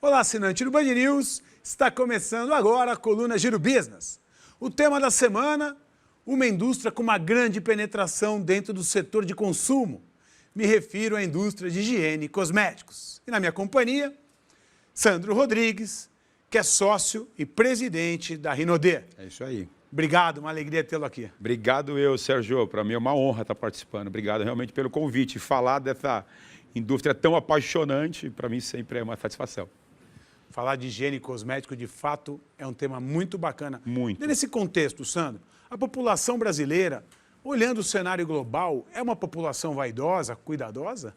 Olá, assinante do Band News. Está começando agora a coluna Giro Business. O tema da semana, uma indústria com uma grande penetração dentro do setor de consumo. Me refiro à indústria de higiene e cosméticos. E na minha companhia, Sandro Rodrigues, que é sócio e presidente da Rinode. É isso aí. Obrigado, uma alegria tê-lo aqui. Obrigado eu, Sérgio. Para mim é uma honra estar participando. Obrigado realmente pelo convite. Falar dessa indústria tão apaixonante, para mim sempre é uma satisfação. Falar de higiene e cosmético, de fato, é um tema muito bacana. Muito. E nesse contexto, Sandro, a população brasileira, olhando o cenário global, é uma população vaidosa, cuidadosa?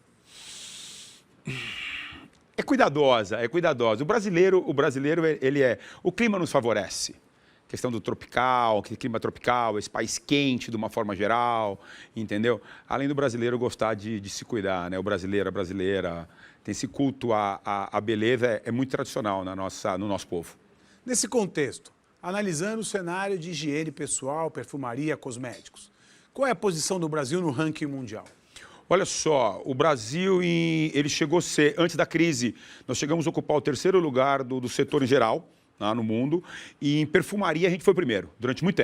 É cuidadosa, é cuidadosa. O brasileiro, ele é... O clima nos favorece. Questão do tropical, clima tropical, esse país quente de uma forma geral, entendeu? Além do brasileiro gostar de se cuidar, né? O brasileiro, a brasileira, tem esse culto à beleza, é muito tradicional no nosso povo. Nesse contexto, analisando o cenário de higiene pessoal, perfumaria, cosméticos, qual é a posição do Brasil no ranking mundial? Olha só, o Brasil, ele chegou a ser, antes da crise, nós chegamos a ocupar o terceiro lugar do setor em geral, no mundo, e em perfumaria a gente foi primeiro, durante muito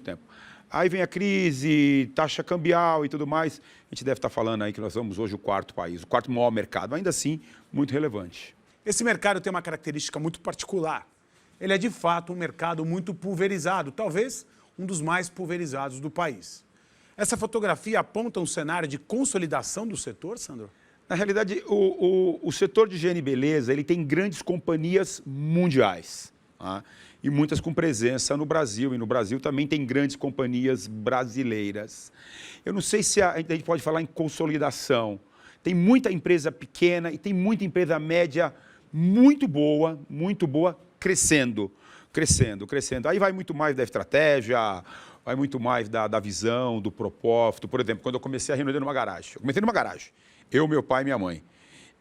tempo. Aí vem a crise, taxa cambial e tudo mais, a gente deve estar falando aí que nós somos hoje o quarto país, o quarto maior mercado, ainda assim, muito relevante. Esse mercado tem uma característica muito particular. Ele é, de fato, um mercado muito pulverizado, talvez um dos mais pulverizados do país. Essa fotografia aponta um cenário de consolidação do setor, Sandro? Na realidade, o setor de higiene e beleza, ele tem grandes companhias mundiais, tá? E muitas com presença no Brasil. E no Brasil também tem grandes companhias brasileiras. Eu não sei se a gente pode falar em consolidação. Tem muita empresa pequena e tem muita empresa média muito boa, crescendo. Aí vai muito mais da estratégia, vai muito mais da visão, do propósito. Por exemplo, quando eu comecei a Rinode numa garagem. Eu comecei numa garagem. Eu, meu pai e minha mãe.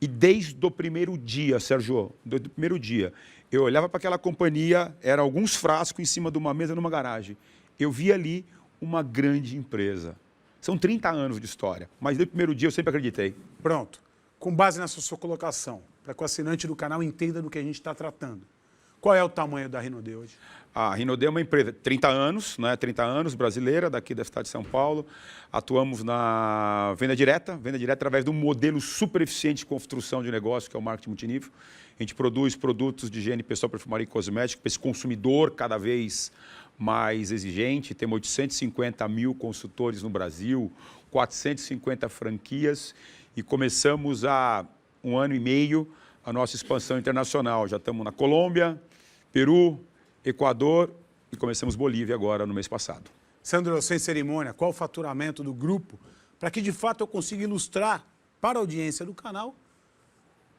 E desde o primeiro dia, Sérgio, desde o primeiro dia, eu olhava para aquela companhia, eram alguns frascos em cima de uma mesa numa garagem. Eu via ali uma grande empresa. São 30 anos de história, mas desde o primeiro dia eu sempre acreditei. Pronto. Com base nessa sua colocação, para que o assinante do canal entenda do que a gente está tratando. Qual é o tamanho da Rinode hoje? A Rinode é uma empresa, 30 anos, né? 30 anos, brasileira, daqui da cidade de São Paulo. Atuamos na venda direta através de um modelo super eficiente de construção de negócio, que é o marketing multinível. A gente produz produtos de higiene pessoal, perfumaria e cosmético para esse consumidor cada vez mais exigente. Temos 850 mil consultores no Brasil, 450 franquias e começamos há 1 ano e meio a nossa expansão internacional. Já estamos na Colômbia, Peru, Equador e começamos Bolívia agora no mês passado. Sandro, sem cerimônia, qual o faturamento do grupo para que de fato eu consiga ilustrar para a audiência do canal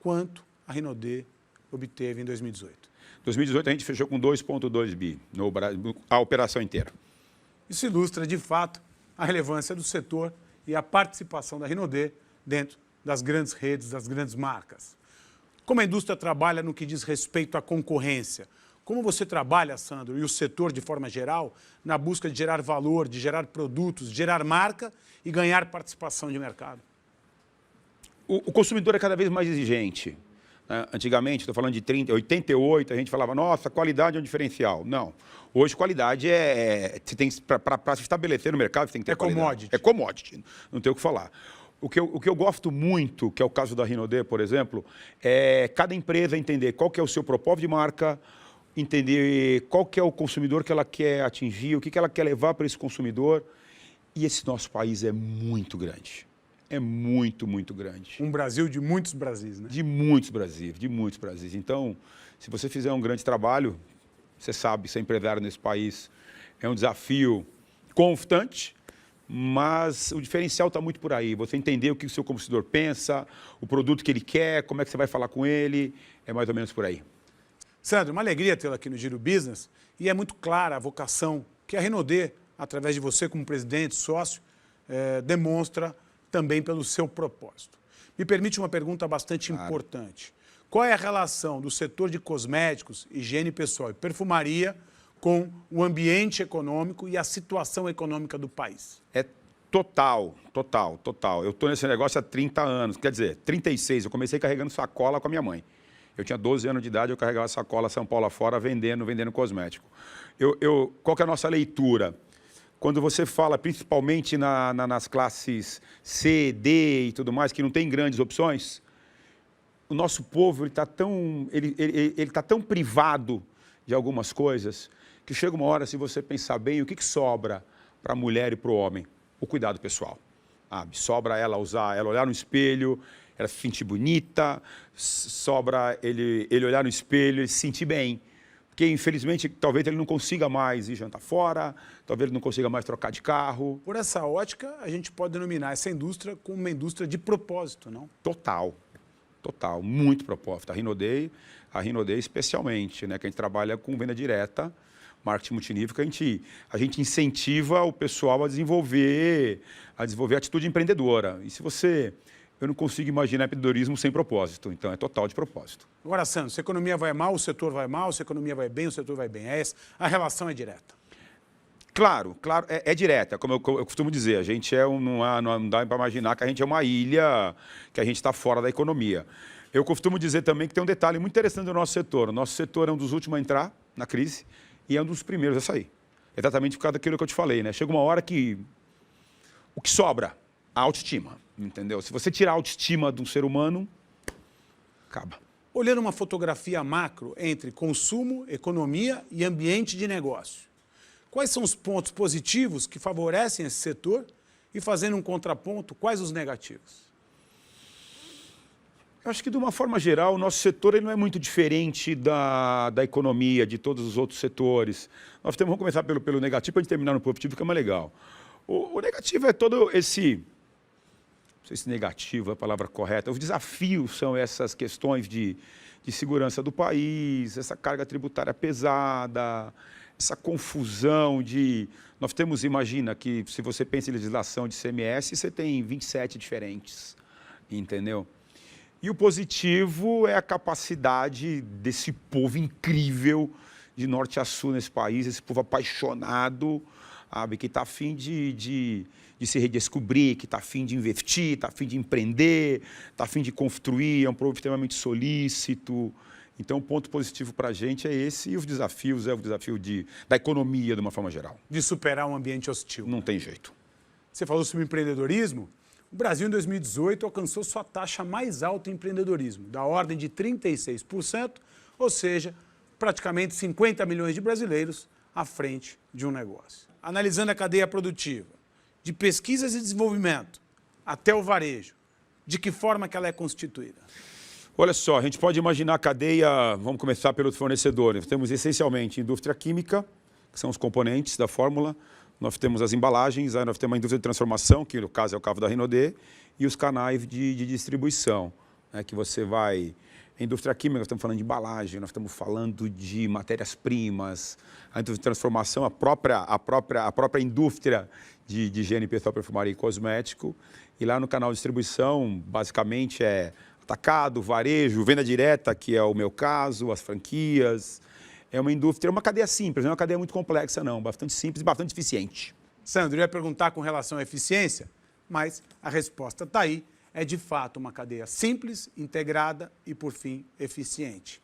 quanto a Rinode obteve em 2018? Em 2018 a gente fechou com 2,2 bi, a operação inteira. Isso ilustra de fato a relevância do setor e a participação da Rinode dentro das grandes redes, das grandes marcas. Como a indústria trabalha no que diz respeito à concorrência? Como você trabalha, Sandro, e o setor de forma geral, na busca de gerar valor, de gerar produtos, de gerar marca e ganhar participação de mercado? O consumidor é cada vez mais exigente. Antigamente, estou falando de 88, a gente falava, nossa, qualidade é um diferencial. Não. Hoje, qualidade para se estabelecer no mercado, você tem que ter qualidade. Commodity. É commodity, não tem o que falar. O que eu gosto muito, que é o caso da Rinode, por exemplo, é cada empresa entender qual que é o seu propósito de marca, entender qual que é o consumidor que ela quer atingir, o que ela quer levar para esse consumidor. E esse nosso país é muito grande. É muito grande. Um Brasil de muitos Brasis, né? De muitos Brasis. Então, se você fizer um grande trabalho, você sabe, ser empresário nesse país é um desafio constante, mas o diferencial está muito por aí. Você entender o que o seu consumidor pensa, o produto que ele quer, como é que você vai falar com ele, é mais ou menos por aí. Sandro, uma alegria tê-lo aqui no Giro Business e é muito clara a vocação que a Rinode, através de você como presidente, sócio, demonstra também pelo seu propósito. Me permite uma pergunta bastante importante. Qual é a relação do setor de cosméticos, higiene pessoal e perfumaria com o ambiente econômico e a situação econômica do país? É total. Eu estou nesse negócio há 30 anos, quer dizer, 36. Eu comecei carregando sacola com a minha mãe. Eu tinha 12 anos de idade, eu carregava sacola São Paulo afora vendendo cosmético. Qual que é a nossa leitura? Quando você fala, principalmente nas classes C, D e tudo mais, que não tem grandes opções, o nosso povo ele tá tão privado de algumas coisas que chega uma hora, se você pensar bem, o que sobra para a mulher e para o homem? O cuidado pessoal. Sobra ela olhar no espelho, ela se sentir bonita, sobra ele olhar no espelho e se sentir bem. Porque, infelizmente, talvez ele não consiga mais ir jantar fora, talvez ele não consiga mais trocar de carro. Por essa ótica, a gente pode denominar essa indústria como uma indústria de propósito, não? Total, muito propósito. A Rinodê especialmente, né, que a gente trabalha com venda direta, marketing multinível, que a gente incentiva o pessoal a desenvolver atitude empreendedora. E eu não consigo imaginar empreendedorismo sem propósito, então é total de propósito. Agora, Sandro, se a economia vai mal, o setor vai mal, se a economia vai bem, o setor vai bem. A relação é direta. Claro, é direta, como eu costumo dizer, a gente não dá para imaginar que a gente é uma ilha, que a gente está fora da economia. Eu costumo dizer também que tem um detalhe muito interessante do nosso setor. O nosso setor é um dos últimos a entrar na crise e é um dos primeiros a sair. Exatamente por causa daquilo que eu te falei, né? Chega uma hora que o que sobra, a autoestima, entendeu? Se você tirar a autoestima de um ser humano, acaba. Olhando uma fotografia macro entre consumo, economia e ambiente de negócio, quais são os pontos positivos que favorecem esse setor e, fazendo um contraponto, quais os negativos? Eu acho que, de uma forma geral, o nosso setor ele não é muito diferente da economia, de todos os outros setores. Vamos começar pelo negativo, para a gente terminar no positivo, que é mais legal. O negativo é todo esse... Não sei se negativo é a palavra correta. Os desafios são essas questões de segurança do país, essa carga tributária pesada, essa confusão de... Nós temos, imagina, que se você pensa em legislação de CMS, você tem 27 diferentes, entendeu? E o positivo é a capacidade desse povo incrível de norte a sul nesse país, esse povo apaixonado, sabe, que está a fim de se redescobrir, que está a fim de investir, está a fim de empreender, está a fim de construir, é um povo extremamente solícito. Então, o ponto positivo para a gente é esse, e os desafios é o desafio da economia, de uma forma geral. De superar um ambiente hostil. Não tem jeito. Você falou sobre empreendedorismo. O Brasil, em 2018, alcançou sua taxa mais alta em empreendedorismo, da ordem de 36%, ou seja, praticamente 50 milhões de brasileiros à frente de um negócio. Analisando a cadeia produtiva, de pesquisas e desenvolvimento até o varejo, de que forma que ela é constituída? Olha só, a gente pode imaginar a cadeia, vamos começar pelos fornecedores. Temos essencialmente indústria química, que são os componentes da fórmula, nós temos as embalagens, aí nós temos a indústria de transformação, que no caso é o caso da Rinodê, e os canais de distribuição, né, que você vai... A indústria química, nós estamos falando de embalagem, nós estamos falando de matérias-primas, a indústria de transformação, a própria indústria de higiene pessoal, perfumaria e cosmético. E lá no canal de distribuição, basicamente é atacado, varejo, venda direta, que é o meu caso, as franquias. É uma indústria, é uma cadeia simples, não é uma cadeia muito complexa, não. Bastante simples e bastante eficiente. Sandro, eu ia perguntar com relação à eficiência, mas a resposta está aí. É, de fato, uma cadeia simples, integrada e, por fim, eficiente.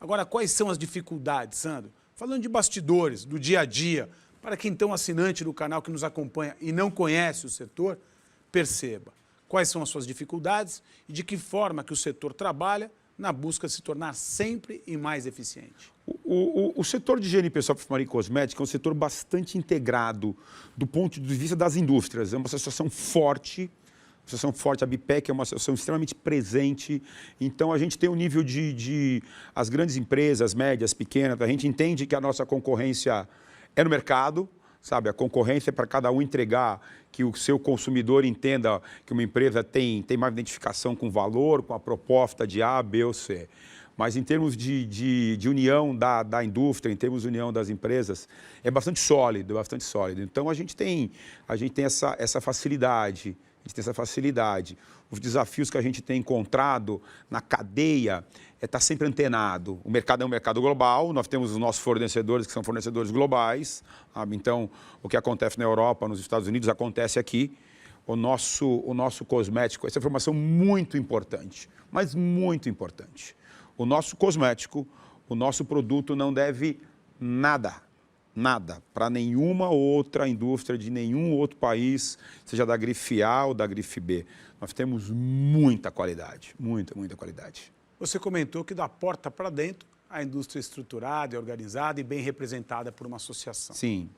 Agora, quais são as dificuldades, Sandro? Falando de bastidores, do dia a dia, para que, então, assinante do canal que nos acompanha e não conhece o setor, perceba quais são as suas dificuldades e de que forma que o setor trabalha na busca de se tornar sempre e mais eficiente. O setor de higiene pessoal, perfumaria e cosmética é um setor bastante integrado do ponto de vista das indústrias. É uma associação forte. A associação forte, a BPEC é uma associação extremamente presente, então a gente tem um nível as grandes empresas, médias, pequenas, a gente entende que a nossa concorrência é no mercado, sabe? A concorrência é para cada um entregar, que o seu consumidor entenda que uma empresa tem mais identificação com valor, com a proposta de A, B ou C. Mas em termos de união da indústria, em termos de união das empresas, é bastante sólido, bastante sólido. Então a gente tem essa facilidade. A gente tem essa facilidade. Os desafios que a gente tem encontrado na cadeia é estar sempre antenado. O mercado é um mercado global, nós temos os nossos fornecedores, que são fornecedores globais. Sabe? Então, o que acontece na Europa, nos Estados Unidos, acontece aqui. O nosso cosmético, essa informação muito importante, mas muito importante. o nosso cosmético, o nosso produto não deve nada para nenhuma outra indústria de nenhum outro país, seja da grife A ou da grife B. Nós temos muita qualidade, muita qualidade. Você comentou que da porta para dentro, a indústria é estruturada, é organizada e bem representada por uma associação. Sim.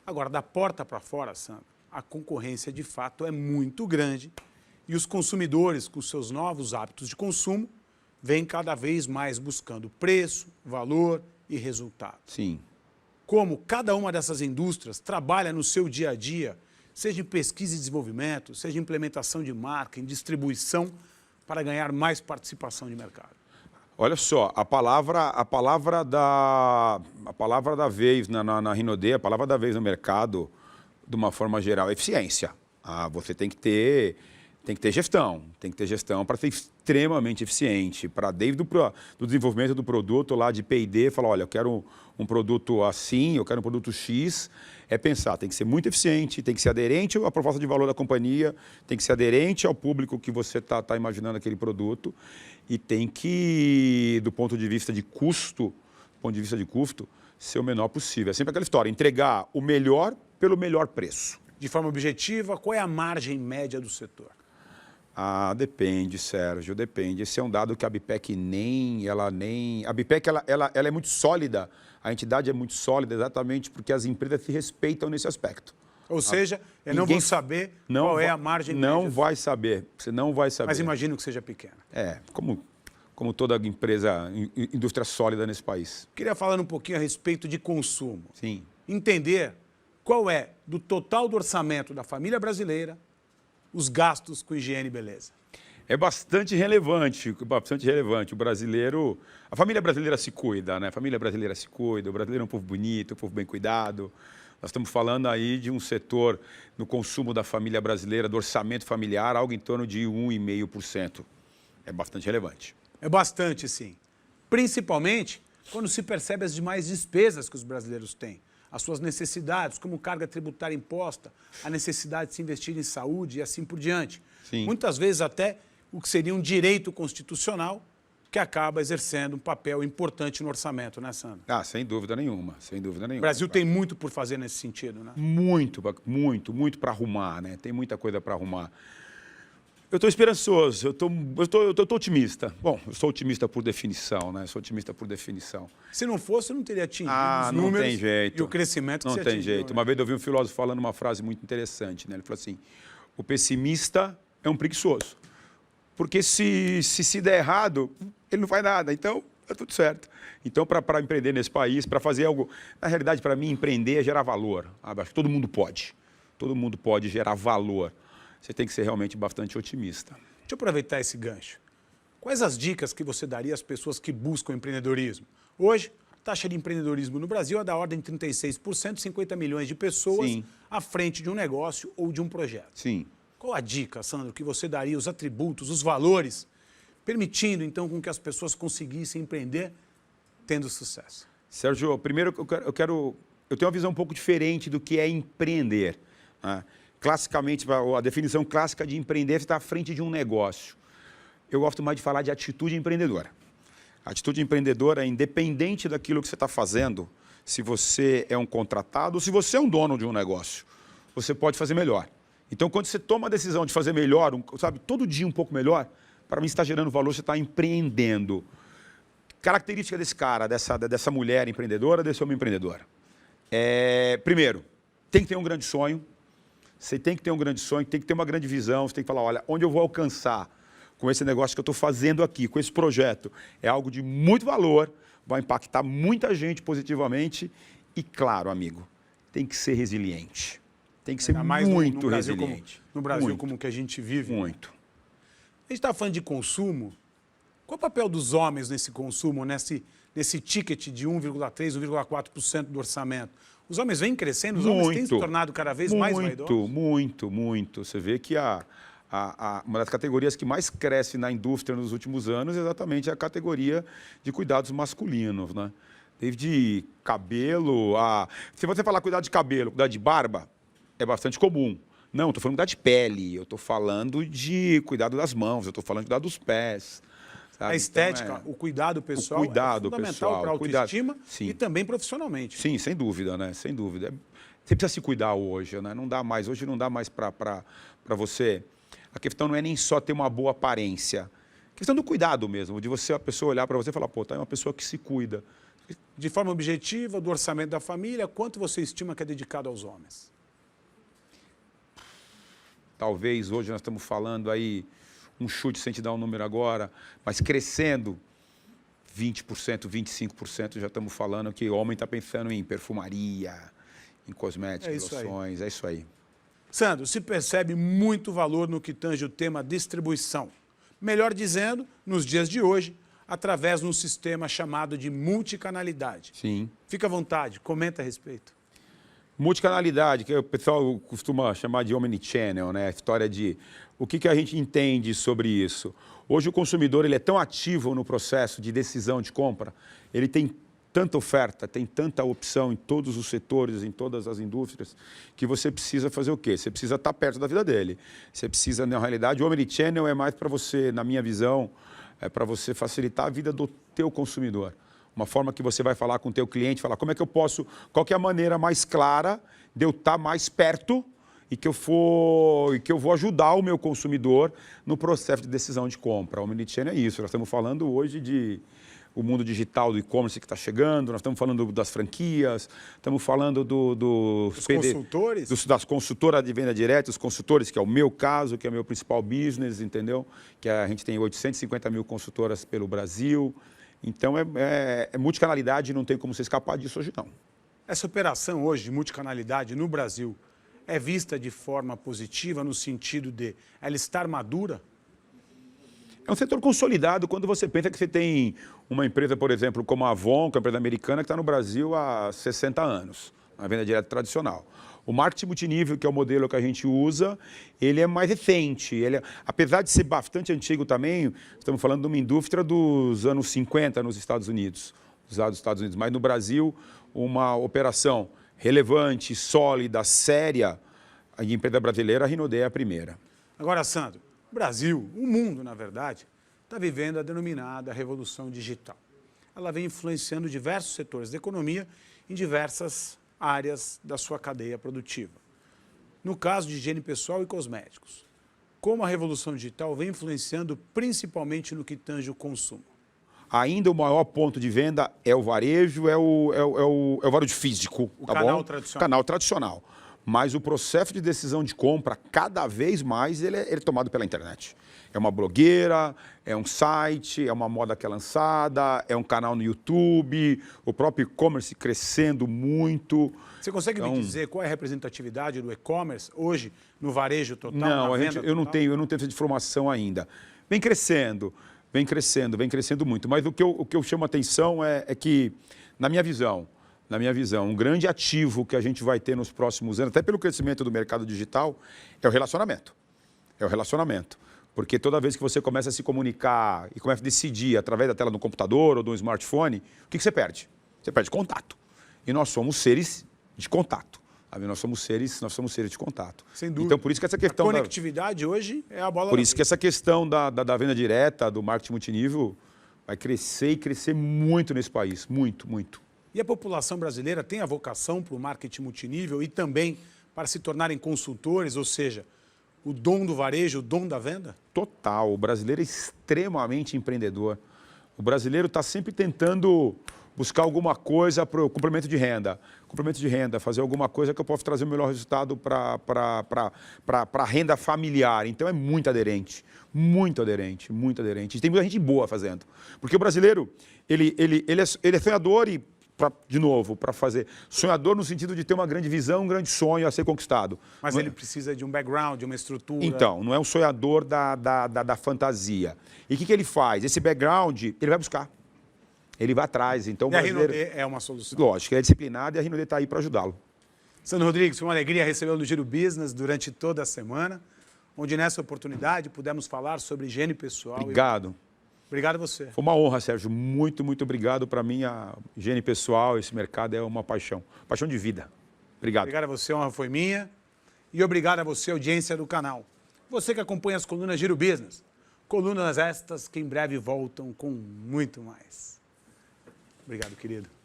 Agora, da porta para fora, Sandro, a concorrência de fato é muito grande e os consumidores, com seus novos hábitos de consumo, vêm cada vez mais buscando preço, valor e resultado. Sim. Como cada uma dessas indústrias trabalha no seu dia a dia, seja em pesquisa e desenvolvimento, seja em implementação de marca, em distribuição, para ganhar mais participação de mercado. Olha só, a palavra da vez na Rinode, a palavra da vez no mercado, de uma forma geral, é eficiência. Você tem que ter gestão, para ser extremamente eficiente, para desde do desenvolvimento do produto lá de P&D, falar, olha, eu quero um produto assim, eu quero um produto X, é pensar, tem que ser muito eficiente, tem que ser aderente à proposta de valor da companhia, tem que ser aderente ao público que você está imaginando aquele produto e tem que, do ponto de vista de custo, ser o menor possível. É sempre aquela história, entregar o melhor pelo melhor preço. De forma objetiva, qual é a margem média do setor? Depende, Sérgio, depende. Esse é um dado que a ABPEC A ABPEC ela é muito sólida, a entidade é muito sólida exatamente porque as empresas se respeitam nesse aspecto. Ou seja, não vão saber qual é a margem média. Não vai saber, você não vai saber. Mas imagino que seja pequena. Como toda empresa, indústria sólida nesse país. Queria falar um pouquinho a respeito de consumo. Sim. Entender qual é, do total do orçamento da família brasileira, os gastos com higiene e beleza. É bastante relevante, O brasileiro, a família brasileira se cuida, né? A família brasileira se cuida, o brasileiro é um povo bonito, um povo bem cuidado. Nós estamos falando aí de um setor no consumo da família brasileira, do orçamento familiar, algo em torno de 1,5%. É bastante relevante. É bastante, sim. Principalmente quando se percebe as demais despesas que os brasileiros têm. As suas necessidades, como carga tributária imposta, a necessidade de se investir em saúde e assim por diante. Sim. Muitas vezes até o que seria um direito constitucional que acaba exercendo um papel importante no orçamento, né, Sandro? Sem dúvida nenhuma, sem dúvida nenhuma. O Brasil tem muito por fazer nesse sentido, né? Muito para arrumar, né? Tem muita coisa para arrumar. Eu estou esperançoso, eu estou otimista. Bom, eu sou otimista por definição, né? Sou otimista por definição. Se não fosse, eu não teria atingido os não números tem jeito. e o crescimento que não você tem atingiu. jeito. Né? Uma vez eu vi um filósofo falando uma frase muito interessante, né? Ele falou assim, o pessimista é um preguiçoso. Porque se der errado, ele não faz nada. Então, é tudo certo. Então, para empreender nesse país, para fazer algo... Na realidade, para mim, empreender é gerar valor. Acho que todo mundo pode. Todo mundo pode gerar valor. Você tem que ser realmente bastante otimista. Deixa eu aproveitar esse gancho. Quais as dicas que você daria às pessoas que buscam empreendedorismo? Hoje, a taxa de empreendedorismo no Brasil é da ordem de 36%, 50 milhões de pessoas Sim. à frente de um negócio ou de um projeto. Sim. Qual a dica, Sandro, que você daria, os atributos, os valores, permitindo, então, com que as pessoas conseguissem empreender tendo sucesso? Sérgio, primeiro eu tenho uma visão um pouco diferente do que é empreender. Né? Classicamente, a definição clássica de empreender é estar à frente de um negócio. Eu gosto mais de falar de atitude empreendedora. A atitude empreendedora é independente daquilo que você está fazendo, se você é um contratado ou se você é um dono de um negócio, você pode fazer melhor. Então, quando você toma a decisão de fazer melhor, todo dia um pouco melhor, para mim está gerando valor, você está empreendendo. Característica desse cara, dessa mulher empreendedora, desse homem empreendedor. Primeiro, tem que ter um grande sonho. Você tem que ter um grande sonho, tem que ter uma grande visão, você tem que falar, olha, onde eu vou alcançar com esse negócio que eu estou fazendo aqui, com esse projeto, é algo de muito valor, vai impactar muita gente positivamente e, claro, amigo, tem que ser resiliente. Tem que ser muito resiliente. No Brasil, como o que a gente vive. Muito. A gente está falando de consumo. Qual o papel dos homens nesse consumo, nesse ticket de 1,3%, 1,4% do orçamento? Os homens vêm crescendo, os homens têm se tornado cada vez mais vaidosos? Muito. Você vê que uma das categorias que mais cresce na indústria nos últimos anos é exatamente a categoria de cuidados masculinos, né? Desde cabelo, se você falar cuidado de cabelo, cuidado de barba, é bastante comum. Não, estou falando de cuidado de pele, eu estou falando de cuidado das mãos, eu estou falando de cuidado dos pés. A estética, o cuidado pessoal é fundamental para a autoestima e também profissionalmente. Sim, sem dúvida, né? Sem dúvida. Você precisa se cuidar hoje, né? Não dá mais, hoje não dá mais para você. A questão não é nem só ter uma boa aparência. A questão do cuidado mesmo, de você, a pessoa olhar para você e falar, pô, tá, é uma pessoa que se cuida. De forma objetiva, do orçamento da família, quanto você estima que é dedicado aos homens? Talvez hoje nós estamos falando aí, um chute sem te dar um número agora, mas crescendo 20%, 25%, já estamos falando que o homem está pensando em perfumaria, em cosméticos, loções, é isso aí. Sandro, se percebe muito valor no que tange o tema distribuição. Melhor dizendo, nos dias de hoje, através de um sistema chamado de multicanalidade. Sim. Fica à vontade, comenta a respeito. Multicanalidade, que o pessoal costuma chamar de omnichannel, né? A história de o que a gente entende sobre isso. Hoje o consumidor ele é tão ativo no processo de decisão de compra, ele tem tanta oferta, tem tanta opção em todos os setores, em todas as indústrias, que você precisa fazer o quê? Você precisa estar perto da vida dele. Você precisa, na realidade, o omnichannel é mais para você, na minha visão, é para você facilitar a vida do teu consumidor. Uma forma que você vai falar com o teu cliente, falar como é que eu posso, qual que é a maneira mais clara de eu estar mais perto e que eu vou ajudar o meu consumidor no processo de decisão de compra. O omnichannel é isso. Nós estamos falando hoje de o mundo digital do e-commerce que está chegando, nós estamos falando das franquias, estamos falando dos consultores? Das consultoras de venda direta, os consultores, que é o meu caso, que é o meu principal business, entendeu? Que a gente tem 850 mil consultoras pelo Brasil. Então, é multicanalidade, não tem como você escapar disso hoje, não. Essa operação hoje de multicanalidade no Brasil é vista de forma positiva no sentido de ela estar madura? É um setor consolidado quando você pensa que você tem uma empresa, por exemplo, como a Avon, que é uma empresa americana, que está no Brasil há 60 anos, uma venda direta tradicional. O marketing multinível, que é o modelo que a gente usa, ele é mais recente. Apesar de ser bastante antigo também, estamos falando de uma indústria dos anos 50 nos Estados Unidos. Mas no Brasil, uma operação relevante, sólida, séria, a empresa brasileira, a Rinode é a primeira. Agora, Sandro, o Brasil, o mundo, na verdade, está vivendo a denominada revolução digital. Ela vem influenciando diversos setores da economia em diversas áreas da sua cadeia produtiva. No caso de higiene pessoal e cosméticos, como a revolução digital vem influenciando principalmente no que tange o consumo? Ainda o maior ponto de venda é o varejo, é o varejo físico. O canal tradicional. Canal tradicional. Mas o processo de decisão de compra, cada vez mais, ele é tomado pela internet. É uma blogueira, é um site, é uma moda que é lançada, é um canal no YouTube, o próprio e-commerce crescendo muito. Você consegue me dizer qual é a representatividade do e-commerce hoje no varejo total? Não, eu não tenho essa informação ainda. Vem crescendo muito. Mas o que eu chamo a atenção é que, na minha visão, um grande ativo que a gente vai ter nos próximos anos, até pelo crescimento do mercado digital, é o relacionamento. Porque toda vez que você começa a se comunicar e começa a decidir através da tela do computador ou do smartphone, o que você perde? Você perde contato. E nós somos seres de contato. Nós somos seres de contato. Sem dúvida. Então, por isso que essa questão a conectividade hoje é a bola. Por isso que essa questão da venda direta, do marketing multinível, vai crescer e crescer muito nesse país. Muito, muito. E a população brasileira tem a vocação para o marketing multinível e também para se tornarem consultores, ou seja, o dom do varejo, o dom da venda? Total. O brasileiro é extremamente empreendedor. O brasileiro está sempre tentando buscar alguma coisa para o complemento de renda. Fazer alguma coisa que eu possa trazer o melhor resultado para a renda familiar. Então é muito aderente. E tem muita gente boa fazendo. Porque o brasileiro, ele é sonhador e, de novo, para fazer. Sonhador no sentido de ter uma grande visão, um grande sonho a ser conquistado. Mas ele precisa de um background, de uma estrutura. Então, não é um sonhador da fantasia. E o que ele faz? Esse background, ele vai buscar. Ele vai atrás. Então, e a Rinode é uma solução. Lógico, ele é disciplinado e a Rinode está aí para ajudá-lo. Sandro Rodrigues, foi uma alegria recebê-lo no Giro Business durante toda a semana, onde nessa oportunidade pudemos falar sobre higiene pessoal. Obrigado. Obrigado a você. Foi uma honra, Sérgio. Muito, muito obrigado. Para mim, a higiene pessoal, esse mercado é uma paixão. Paixão de vida. Obrigado. Obrigado a você, a honra foi minha. E obrigado a você, audiência do canal. Você que acompanha as colunas Giro Business. Colunas estas que em breve voltam com muito mais. Obrigado, querido.